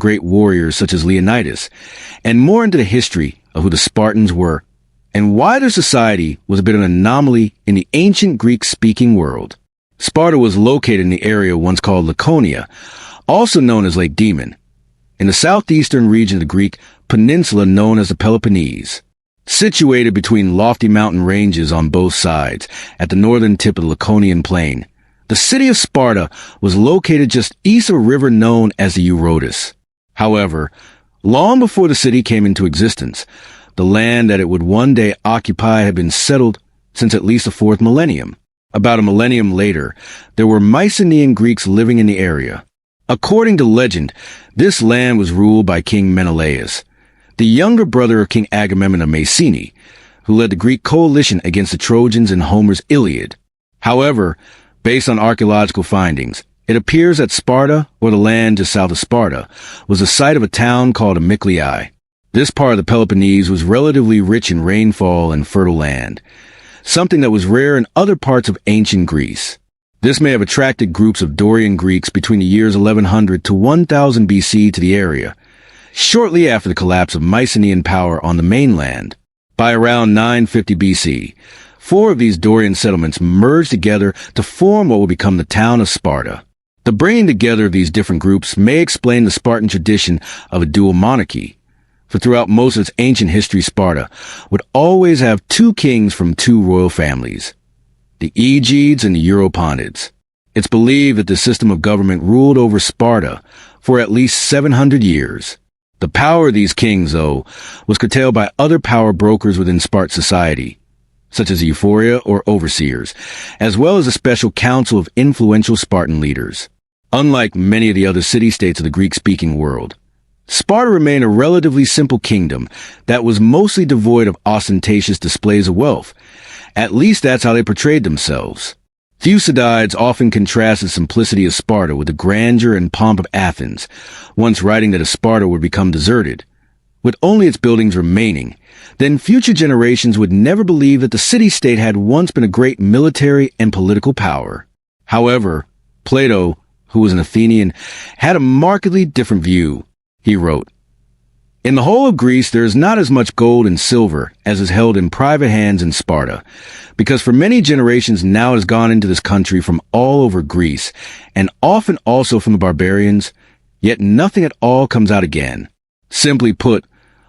great warriors such as Leonidas, and more into the history of who the Spartans were and why their society was a bit of an anomaly in the ancient Greek-speaking world. Sparta was located in the area once called Laconia, also known as Lake Demon, in the southeastern region of the Greek peninsula known as the Peloponnese. Situated between lofty mountain ranges on both sides, at the northern tip of the Laconian plain, the city of Sparta was located just east of a river known as the Eurotas. However, long before the city came into existence, the land that it would one day occupy had been settled since at least the 4th millennium. About a millennium later, there were Mycenaean Greeks living in the area. According to legend, this land was ruled by King Menelaus, the younger brother of King Agamemnon of Mycenae, who led the Greek coalition against the Trojans in Homer's Iliad. However, based on archaeological findings, it appears that Sparta, or the land just south of Sparta, was the site of a town called Amyclae. This part of the Peloponnese was relatively rich in rainfall and fertile land, something that was rare in other parts of ancient Greece. This may have attracted groups of Dorian Greeks between the years 1100 to 1000 BC to the area, shortly after the collapse of Mycenaean power on the mainland. By around 950 BC, 4 of these Dorian settlements merged together to form what would become the town of Sparta. The bringing together of these different groups may explain the Spartan tradition of a dual monarchy, for throughout most of its ancient history, Sparta would always have 2 kings from 2 royal families, the Aegids and the Europonids. It's believed that the system of government ruled over Sparta for at least 700 years. The power of these kings, though, was curtailed by other power brokers within Spartan society, such as the Euphoria or overseers, as well as a special council of influential Spartan leaders. Unlike many of the other city-states of the Greek-speaking world, Sparta remained a relatively simple kingdom that was mostly devoid of ostentatious displays of wealth. At least that's how they portrayed themselves. Thucydides often contrasts the simplicity of Sparta with the grandeur and pomp of Athens, once writing that if Sparta would become deserted, with only its buildings remaining, then future generations would never believe that the city-state had once been a great military and political power. However, Plato, who was an Athenian, had a markedly different view. He wrote, "In the whole of Greece there is not as much gold and silver as is held in private hands in Sparta, because for many generations now it has gone into this country from all over Greece, and often also from the barbarians, yet nothing at all comes out again." Simply put,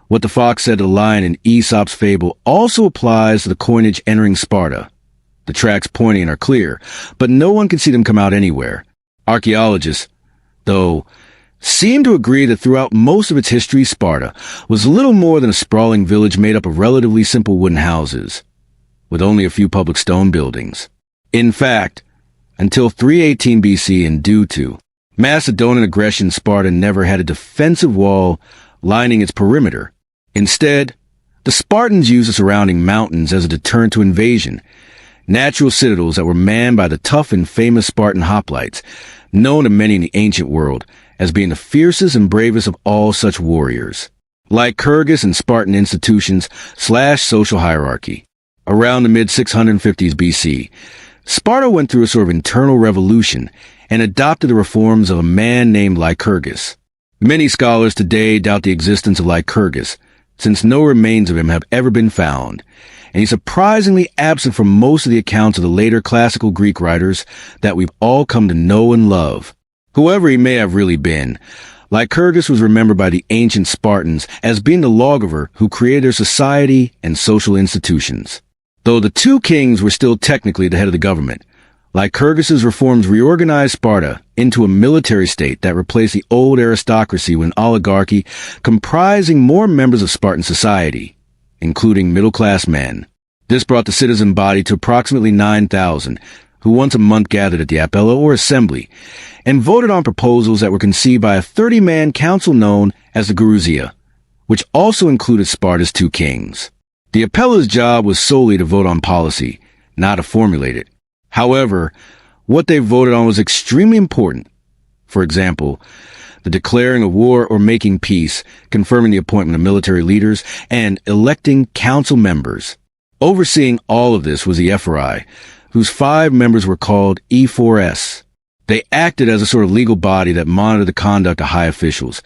what the fox said to the lion in Aesop's fable also applies to the coinage entering Sparta. The tracks pointing are clear, but no one can see them come out anywhere. Archaeologists, though, seem to agree that throughout most of its history, Sparta was little more than a sprawling village made up of relatively simple wooden houses, with only a few public stone buildings. In fact, until 318 BC and due to Macedonian aggression, Sparta never had a defensive wall lining its perimeter. Instead, the Spartans used the surrounding mountains as a deterrent to invasion, natural citadels that were manned by the tough and famous Spartan hoplites, known to many in the ancient world as being the fiercest and bravest of all such warriors. Lycurgus and Spartan institutions / social hierarchy. Around the mid-650s BC, Sparta went through a sort of internal revolution and adopted the reforms of a man named Lycurgus. Many scholars today doubt the existence of Lycurgus, since no remains of him have ever been found, and he's surprisingly absent from most of the accounts of the later classical Greek writers that we've all come to know and love. Whoever he may have really been, Lycurgus was remembered by the ancient Spartans as being the lawgiver who created their society and social institutions. Though the 2 kings were still technically the head of the government, Lycurgus's reforms reorganized Sparta into a military state that replaced the old aristocracy with an oligarchy comprising more members of Spartan society, including middle-class men. This brought the citizen body to approximately 9,000, who once a month gathered at the Apella or assembly, and voted on proposals that were conceived by a 30-man council known as the Gerousia, which also included Sparta's 2 kings. The Apella's job was solely to vote on policy, not to formulate it. However, what they voted on was extremely important. For example, the declaring of war or making peace, confirming the appointment of military leaders, and electing council members. Overseeing all of this was the Ephori, whose 5 members were called E4S. They acted as a sort of legal body that monitored the conduct of high officials,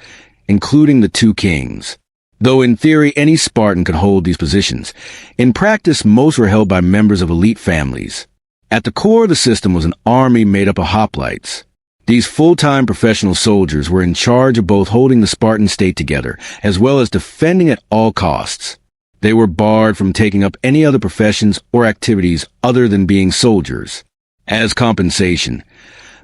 including the two kings. Though in theory any Spartan could hold these positions, in practice most were held by members of elite families. At the core of the system was an army made up of hoplites. These full-time professional soldiers were in charge of both holding the Spartan state together, as well as defending at all costs. They were barred from taking up any other professions or activities other than being soldiers. As compensation,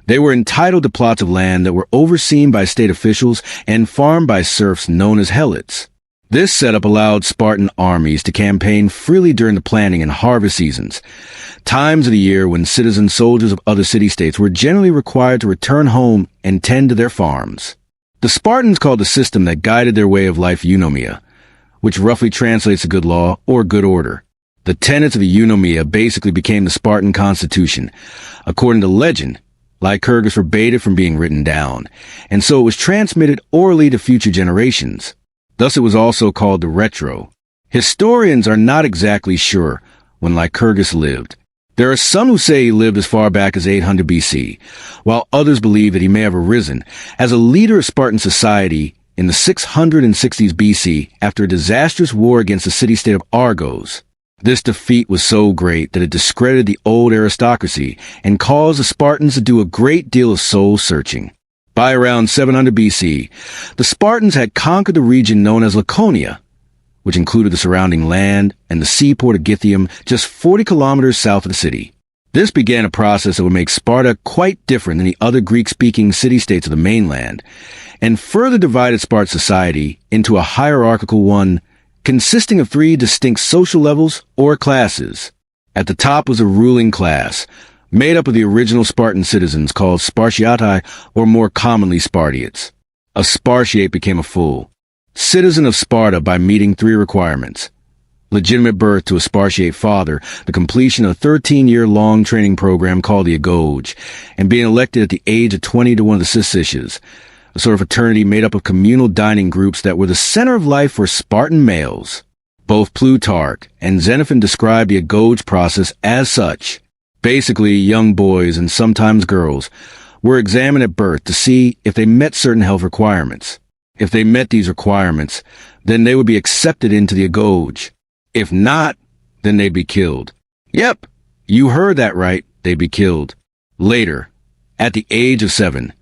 they were entitled to plots of land that were overseen by state officials and farmed by serfs known as helots. This setup allowed Spartan armies to campaign freely during the planting and harvest seasons, times of the year when citizen soldiers of other city-states were generally required to return home and tend to their farms. The Spartans called the system that guided their way of life eunomia, which roughly translates to good law or good order. The tenets of the eunomia basically became the Spartan constitution. According to legend, Lycurgus forbade it from being written down, and so it was transmitted orally to future generations. Thus it was also called the retro. Historians are not exactly sure when Lycurgus lived. There are some who say he lived as far back as 800 BC, while others believe that he may have arisen as a leader of Spartan society in the 660s BC after a disastrous war against the city-state of Argos. This defeat was so great that it discredited the old aristocracy and caused the Spartans to do a great deal of soul-searching. By around 700 BC, the Spartans had conquered the region known as Laconia, which included the surrounding land and the seaport of Gythium just 40 kilometers south of the city. This began a process that would make Sparta quite different than the other Greek-speaking city-states of the mainland, and further divided Spartan society into a hierarchical one consisting of three distinct social levels or classes. At the top was a ruling class, made up of the original Spartan citizens called Spartiati, or more commonly Spartiates. A Spartiate became a full citizen of Sparta by meeting three requirements: legitimate birth to a Spartiate father, the completion of a 13-year-long training program called the Agoge, and being elected at the age of 20 to one of the Syssiches, a sort of fraternity made up of communal dining groups that were the center of life for Spartan males. Both Plutarch and Xenophon described the Agoge process as such. Basically, young boys, and sometimes girls, were examined at birth to see if they met certain health requirements. If they met these requirements, then they would be accepted into the Agoge. If not, then they'd be killed. Yep, you heard that right, they'd be killed. Later, at the age of 7,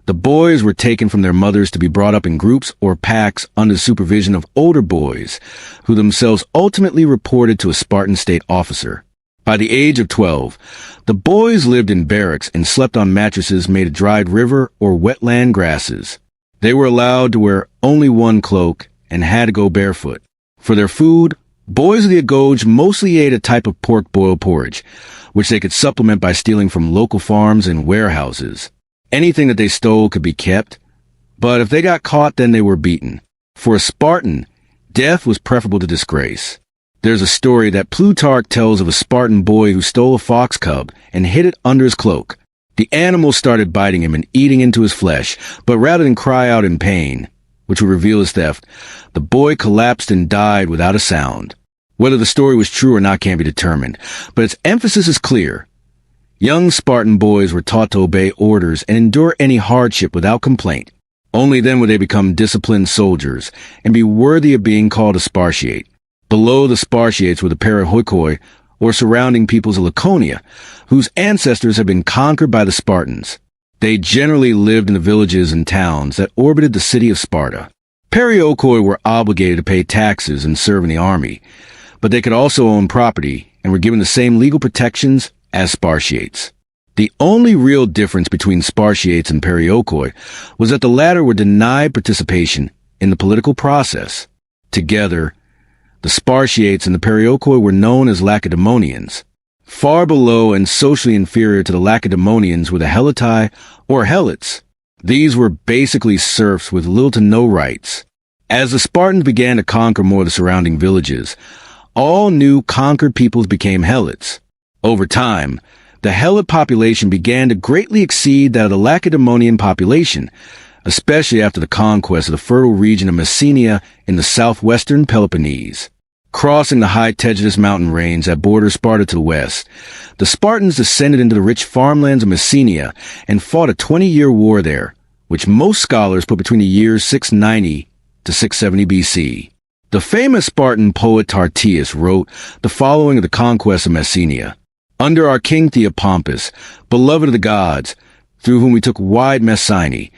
the boys were taken from their mothers to be brought up in groups or packs under the supervision of older boys, who themselves ultimately reported to a Spartan state officer. By the age of 12, the boys lived in barracks and slept on mattresses made of dried river or wetland grasses. They were allowed to wear only one cloak and had to go barefoot. For their food, boys of the Agoge mostly ate a type of pork boiled porridge, which they could supplement by stealing from local farms and warehouses. Anything that they stole could be kept, but if they got caught, then they were beaten. For a Spartan, death was preferable to disgrace. There's a story that Plutarch tells of a Spartan boy who stole a fox cub and hid it under his cloak. The animal started biting him and eating into his flesh, but rather than cry out in pain, which would reveal his theft, the boy collapsed and died without a sound. Whether the story was true or not can't be determined, but its emphasis is clear. Young Spartan boys were taught to obey orders and endure any hardship without complaint. Only then would they become disciplined soldiers and be worthy of being called a Spartiate. Below the Spartiates were the Perihoikoi, or surrounding peoples of Laconia, whose ancestors had been conquered by the Spartans. They generally lived in the villages and towns that orbited the city of Sparta. Perihoikoi were obligated to pay taxes and serve in the army, but they could also own property and were given the same legal protections as Spartiates. The only real difference between Spartiates and Perihoikoi was that the latter were denied participation in the political process. Together, the Spartiates and the Perihoikoi were known as Lacedaemonians. Far below and socially inferior to the Lacedaemonians were the Heloti or Helots. These were basically serfs with little to no rights. As the Spartans began to conquer more of the surrounding villages, all new conquered peoples became Helots. Over time, the Helot population began to greatly exceed that of the Lacedaemonian population, especially after the conquest of the fertile region of Messenia in the southwestern Peloponnese. Crossing the high Taygetus mountain range that borders Sparta to the west, the Spartans descended into the rich farmlands of Messenia and fought a 20-year war there, which most scholars put between the years 690 to 670 BC. The famous Spartan poet Tyrtaeus wrote the following of the conquest of Messenia. Under our king Theopompus, beloved of the gods, through whom we took wide Messene,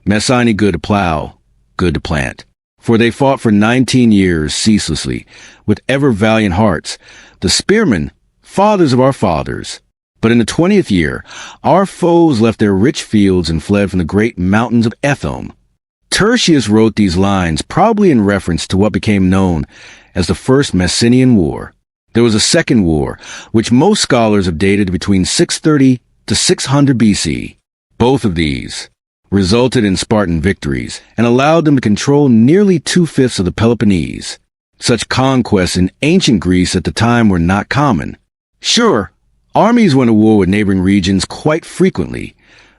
Messene good to plow, good to plant. For they fought for 19 years ceaselessly, with ever valiant hearts, the spearmen, fathers of our fathers. But in the 20th year, our foes left their rich fields and fled from the great mountains of Ethom. Tertius wrote these lines probably in reference to what became known as the First Messenian War. There was a second war, which most scholars have dated between 630 to 600 BC. Both of these resulted in Spartan victories and allowed them to control nearly 2/5 of the Peloponnese. Such conquests in ancient Greece at the time were not common. Sure, armies went to war with neighboring regions quite frequently,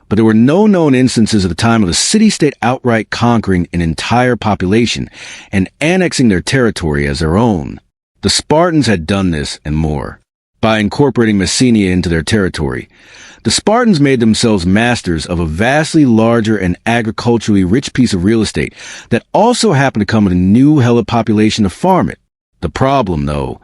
but there were no known instances at the time of the city-state outright conquering an entire population and annexing their territory as their own. The Spartans had done this and more. By incorporating Messenia into their territory, the Spartans made themselves masters of a vastly larger and agriculturally rich piece of real estate that also happened to come with a new Hellid population to farm it. The problem, though,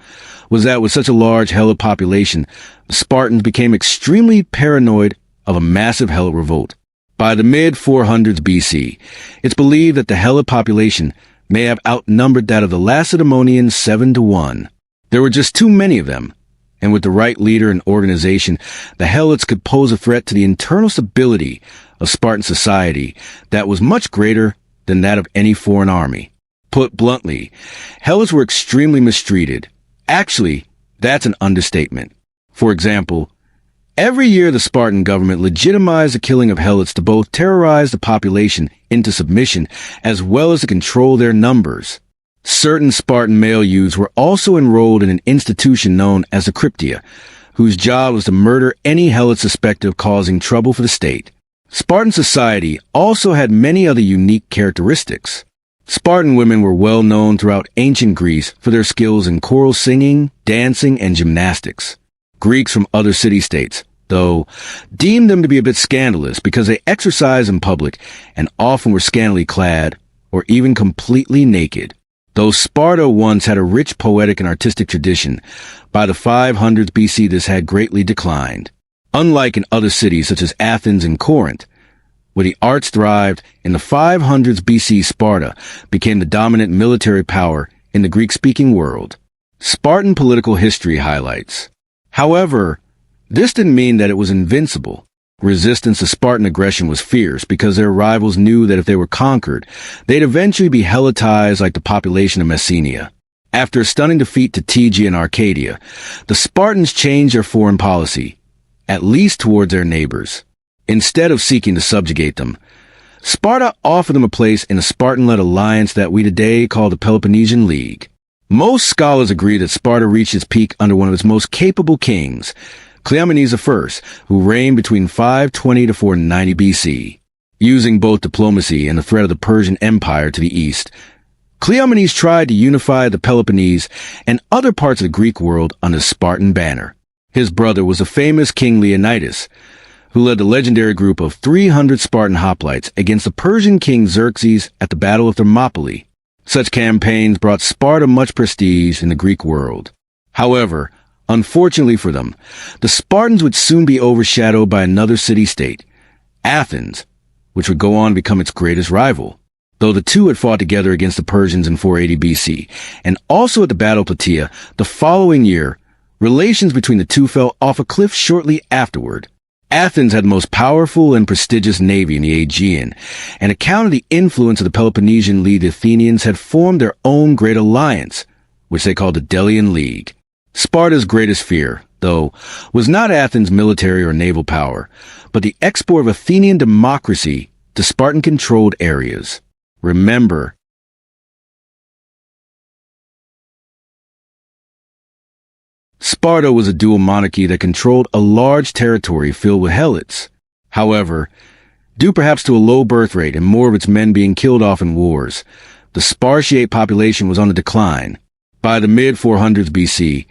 was that with such a large Hellid population, the Spartans became extremely paranoid of a massive Hellid revolt. By the mid-400s BC, it's believed that the Hellid population may have outnumbered that of the Lacedaemonians 7-1. There were just too many of them, and with the right leader and organization, the Helots could pose a threat to the internal stability of Spartan society that was much greater than that of any foreign army. Put bluntly, Helots were extremely mistreated. Actually, that's an understatement. For example, every year the Spartan government legitimized the killing of Helots to both terrorize the population into submission as well as to control their numbers. Certain Spartan male youths were also enrolled in an institution known as the Cryptia, whose job was to murder any Helot suspected of causing trouble for the state. Spartan society also had many other unique characteristics. Spartan women were well known throughout ancient Greece for their skills in choral singing, dancing, and gymnastics. Greeks from other city-states, though, deemed them to be a bit scandalous because they exercised in public and often were scantily clad or even completely naked. Though Sparta once had a rich poetic and artistic tradition, by the 500s BC this had greatly declined. Unlike in other cities such as Athens and Corinth, where the arts thrived, in the 500s BC Sparta became the dominant military power in the Greek-speaking world. Spartan political history highlights. However, this didn't mean that it was invincible. Resistance to Spartan aggression was fierce because their rivals knew that if they were conquered, they'd eventually be Helotized like the population of Messenia. After a stunning defeat to Tegea and Arcadia, the Spartans changed their foreign policy, at least towards their neighbors. Instead of seeking to subjugate them, Sparta offered them a place in a Spartan-led alliance that we today call the Peloponnesian League. Most scholars agree that Sparta reached its peak under one of its most capable kings, Cleomenes I, who reigned between 520 to 490 BC. Using both diplomacy and the threat of the Persian Empire to the east, Cleomenes tried to unify the Peloponnese and other parts of the Greek world under the Spartan banner. His brother was the famous King Leonidas, who led the legendary group of 300 Spartan hoplites against the Persian king Xerxes at the Battle of Thermopylae. Such campaigns brought Sparta much prestige in the Greek world. However, unfortunately for them, the Spartans would soon be overshadowed by another city-state, Athens, which would go on to become its greatest rival. Though the two had fought together against the Persians in 480 BC, and also at the Battle of Plataea the following year, relations between the two fell off a cliff shortly afterward. Athens had the most powerful and prestigious navy in the Aegean, and account of the influence of the Peloponnesian League, the Athenians had formed their own great alliance, which they called the Delian League. Sparta's greatest fear, though, was not Athens' military or naval power, but the export of Athenian democracy to Spartan-controlled areas. Remember, Sparta was a dual monarchy that controlled a large territory filled with Helots. However, due perhaps to a low birth rate and more of its men being killed off in wars, the Spartiate population was on the decline. By the mid-400s BC,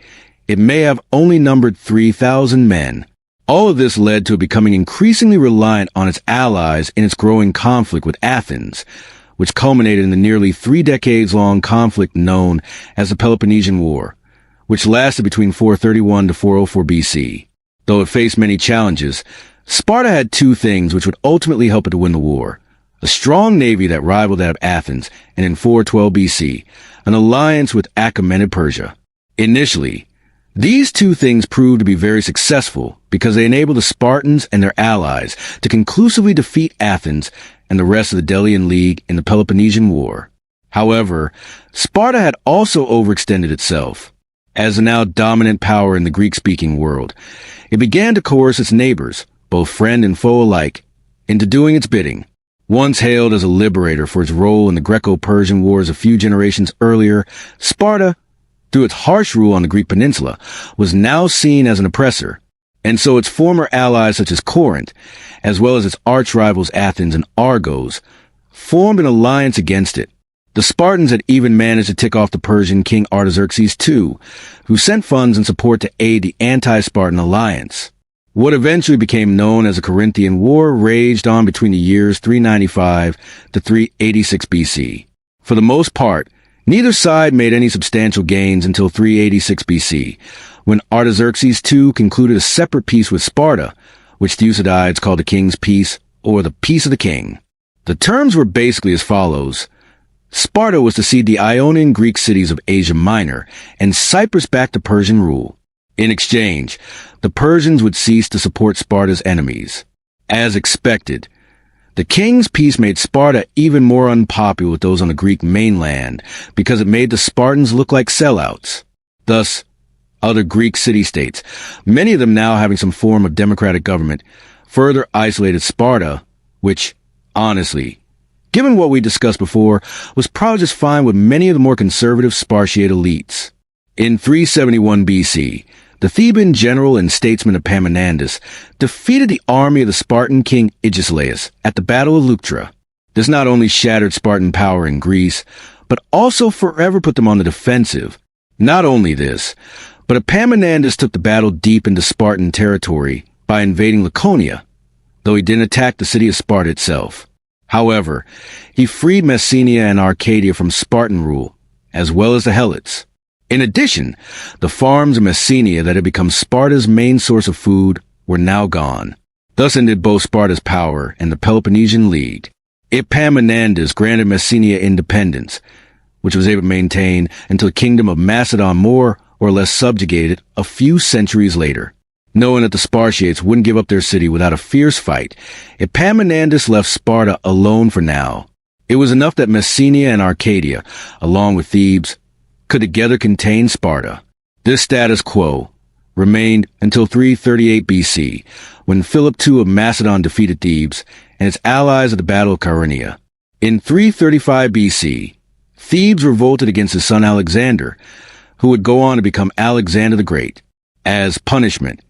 it may have only numbered 3,000 men. All of this led to it becoming increasingly reliant on its allies in its growing conflict with Athens, which culminated in the nearly 3 decades-long conflict known as the Peloponnesian War, which lasted between 431 to 404 BC. Though it faced many challenges, Sparta had 2 things which would ultimately help it to win the war: a strong navy that rivaled that of Athens, and in 412 BC, an alliance with Achaemenid Persia. Initially, these 2 things proved to be very successful because they enabled the Spartans and their allies to conclusively defeat Athens and the rest of the Delian League in the Peloponnesian War. However, Sparta had also overextended itself. As the now dominant power in the Greek-speaking world, it began to coerce its neighbors, both friend and foe alike, into doing its bidding. Once hailed as a liberator for its role in the Greco-Persian Wars a few generations earlier, Sparta, through its harsh rule on the Greek peninsula, was now seen as an oppressor, and so its former allies such as Corinth, as well as its arch-rivals Athens and Argos, formed an alliance against it. The Spartans had even managed to tick off the Persian king Artaxerxes II, who sent funds and support to aid the anti-Spartan alliance. What eventually became known as the Corinthian War raged on between the years 395 to 386 BC. For the most part, neither side made any substantial gains until 386 BC, when Artaxerxes II concluded a separate peace with Sparta, which Thucydides called the King's Peace, or the Peace of the King. The terms were basically as follows. Sparta was to cede the Ionian Greek cities of Asia Minor and Cyprus back to Persian rule. In exchange, the Persians would cease to support Sparta's enemies. As expected, the king's peace made Sparta even more unpopular with those on the Greek mainland because it made the Spartans look like sellouts. Thus, other Greek city-states, many of them now having some form of democratic government, further isolated Sparta, which, honestly, given what we discussed before, was probably just fine with many of the more conservative Spartiate elites. In 371 BC, the Theban general and statesman Epaminondas defeated the army of the Spartan king Agesilaus at the Battle of Leuctra. This not only shattered Spartan power in Greece, but also forever put them on the defensive. Not only this, but Epaminondas took the battle deep into Spartan territory by invading Laconia, though he didn't attack the city of Sparta itself. However, he freed Messenia and Arcadia from Spartan rule, as well as the Helots. In addition, the farms in Messenia that had become Sparta's main source of food were now gone. Thus ended both Sparta's power and the Peloponnesian League. Epaminondas granted Messenia independence, which was able to maintain until the kingdom of Macedon more or less subjugated a few centuries later. Knowing that the Spartiates wouldn't give up their city without a fierce fight, Epaminondas left Sparta alone for now. It was enough that Messenia and Arcadia, along with Thebes, could together contain Sparta. This status quo remained until 338 BC, when Philip II of Macedon defeated Thebes and its allies at the Battle of Chaeronea. In 335 BC, Thebes revolted against his son Alexander, who would go on to become Alexander the Great. As punishment,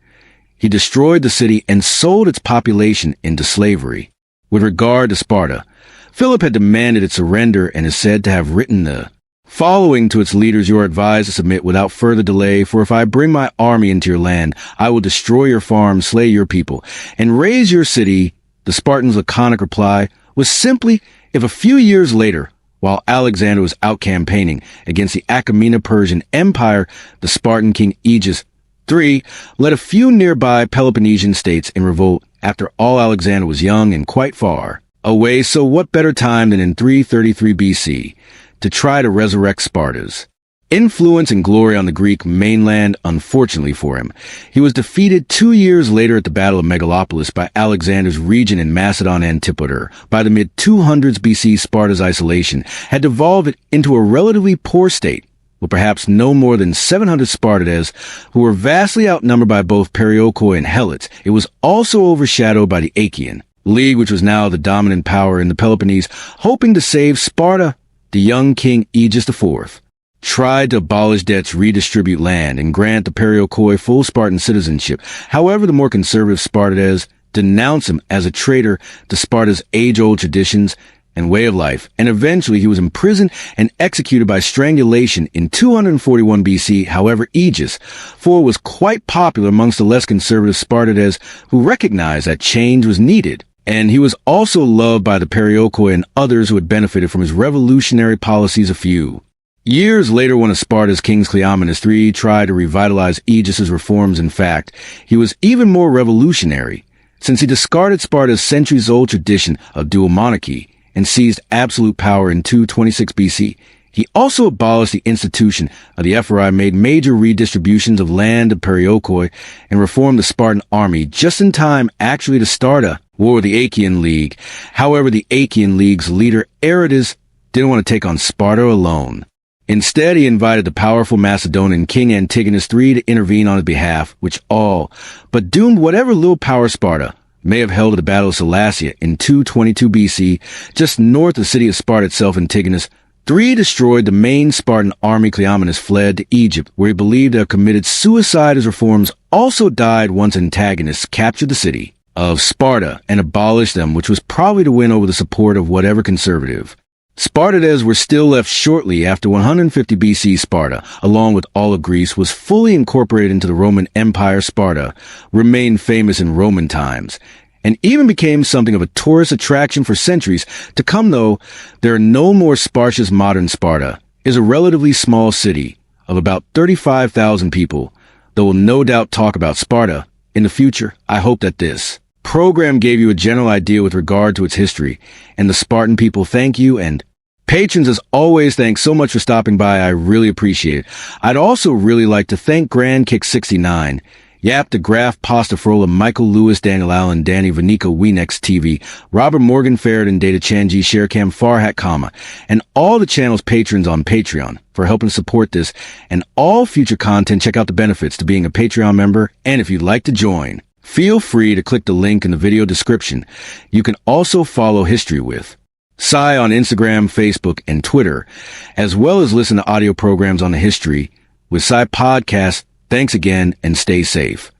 he destroyed the city and sold its population into slavery. With regard to Sparta, Philip had demanded its surrender and is said to have written the following to its leaders: "You are advised to submit without further delay, for if I bring my army into your land, I will destroy your farms, slay your people, and raise your city." The Spartans' laconic reply was simply, if a few years later, while Alexander was out campaigning against the Achaemenid Persian Empire, the Spartan king Aegeus III led a few nearby Peloponnesian states in revolt. After all, Alexander was young and quite far away, so what better time than in 333 BC to try to resurrect Sparta's influence and glory on the Greek mainland? Unfortunately for him, he was defeated 2 years later at the Battle of Megalopolis by Alexander's region in Macedon Antipater. By the mid-200s BC, Sparta's isolation had devolved it into a relatively poor state, with perhaps no more than 700 Spartans, who were vastly outnumbered by both Perioikoi and Helots. It was also overshadowed by the Achaean League, which was now the dominant power in the Peloponnese. Hoping to save Sparta, the young king Aegeus IV tried to abolish debts, redistribute land, and grant the Perioikoi full Spartan citizenship. However, the more conservative Spartans denounced him as a traitor to Sparta's age-old traditions and way of life, and eventually he was imprisoned and executed by strangulation in 241 BC. However, Aegis IV was quite popular amongst the less conservative Spartans who recognized that change was needed. And he was also loved by the Perioikoi and others who had benefited from his revolutionary policies. A few years later, one of Sparta's kings, Cleomenes III, tried to revitalize Aegis's reforms. In fact, he was even more revolutionary, since he discarded Sparta's centuries-old tradition of dual monarchy and seized absolute power in 226 BC. He also abolished the institution of the Ephyri, made major redistributions of land to Perioikoi, and reformed the Spartan army just in time actually to start a war with the Achaean League. However, the Achaean League's leader, Aratus, didn't want to take on Sparta alone. Instead, he invited the powerful Macedonian king Antigonus III to intervene on his behalf, which all but doomed whatever little power Sparta may have held at the Battle of Salacia in 222 BC, just north of the city of Sparta itself. Antigonus III destroyed the main Spartan army. Cleomenes fled to Egypt, where he believed to have committed suicide. His reforms also died once Antigonus captured the city of Sparta and abolished them, which was probably to win over the support of whatever conservative. Spartans were still left shortly after 150 BC. Sparta, along with all of Greece, was fully incorporated into the Roman Empire. Sparta remained famous in Roman times, and even became something of a tourist attraction for centuries to come. Though there are no more Spartans, modern Sparta is a relatively small city of about 35,000 people, though we'll no doubt talk about Sparta in the future. I hope that this program gave you a general idea with regard to its history and the Spartan people. Thank you, and patrons, as always, thanks so much for stopping by. I really appreciate it. I'd also really like to thank Grand Kick 69, Yap the Graph, Pasta Frola, Michael Lewis, Daniel Allen, Danny Vanico, Weenex TV, Robert Morgan, Ferret, Data Chanji, Sharecam, Farhat Kama, and all the channel's patrons on Patreon for helping support this and all future content. Check out the benefits to being a Patreon member, and if you'd like to join, feel free to click the link in the video description. You can also follow History with Sai on Instagram, Facebook, and Twitter, as well as listen to audio programs on the History with Sai podcast. Thanks again, and stay safe.